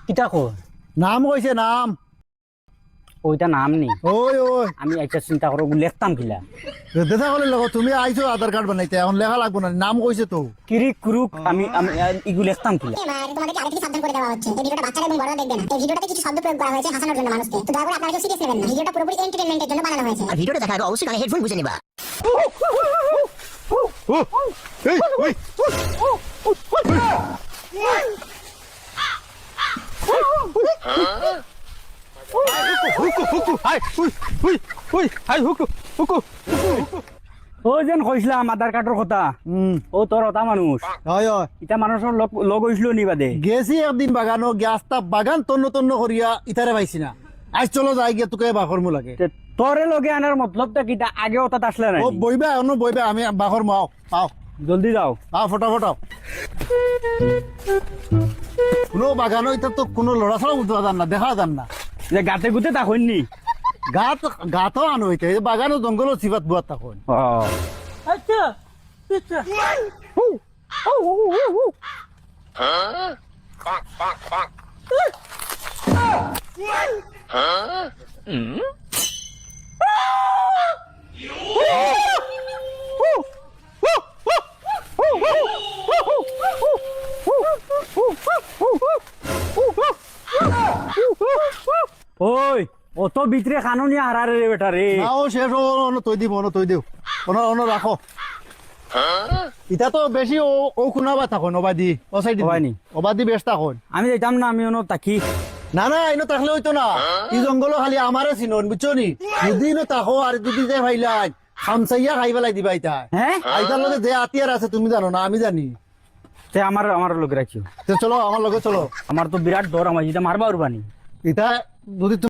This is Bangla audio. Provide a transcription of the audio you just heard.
কিতা কর নাম কইছে নাম ওইটা নাম নি ওই ওই আমি একটা চিন্তা করো লিখতাম কিলা দেখা করলে লগো তুমি আইছো আধার কার্ড বানাইতে এখন লেখা লাগবো না নাম কইছে তো কিরিক কুরুক আমি আমি ইগুলো লিখতাম কিলা তোমাদেরকে আগে থেকে সাবধান করে দেওয়া হচ্ছে এই ভিডিওটা বাচ্চারা এবং বড়রা দেখবে না এই ভিডিওটাতে কিছু শব্দ প্রয়োগ করা হয়েছে হাসানোর জন্য মানুষকে তো দয়া করে আপনারা সিরিয়াস নেবেন না ভিডিওটা পুরোপুরি এন্টারটেইনমেন্টের জন্য বানানো হয়েছে আর ভিডিওটা দেখার আগে অবশ্যই কানে হেডফোন গুঁজে নিবা। ও যেন কইছিলাম আধার কার্ডের কথা ও তোর ওটা মানুষ হয় হয় ইটা মানুষের লগ হইছিল নি বাদে গেছি একদিন বাগানো গ্যাসটা বাগান তন্ন তন্ন করিয়া ইতারে পাইছি না আজ চলো যাই গিয়ে তোকে বাখর মু লাগে তে তোরে লগে আনার মতলবটা কিটা আগে ওটা আসলে না ও বইবা অন্য বইবা আমি বাখর মাও পাও জলদি যাও পাও ফটাফট কোনো বাগানো এটা তো কোনো লড়া ছাড়া উঠতে যান না দেখা যান না যে গাতে গুতে তা হইনি গাতো আনো হইতে বাগানো জঙ্গল সিবাত বুয়াত তখন ও আচ্ছা আচ্ছা ওই অত ভিতরে খানুনি হারারে রে বেটা রে নাও শেষ অন্য তৈ দিব অন্য তৈ দিও অন্য রাখো ইটা তো বেশি ও খুনাবা থাকো অবাদি ও সাইড অবাদি। অবাদি বেশ থাকো আমি যাইতাম না আমি অন তাকি না না ইনো থাকলে হইতো না ই জঙ্গল খালি আমারে চিনন বুঝছো নি যদি ইনো থাকো আর যদি যে ভাইলাই খামসাইয়া খাই পেলাই দিবা ইটা হ্যাঁ আইতার লগে যে আতিয়ার আছে তুমি জানো না আমি জানি তে আমার লোক রাখিও তো চলো আমার লগে চলো আমার তো বিরাট ডর আমার যেটা মারবা উরবানি এটা যদি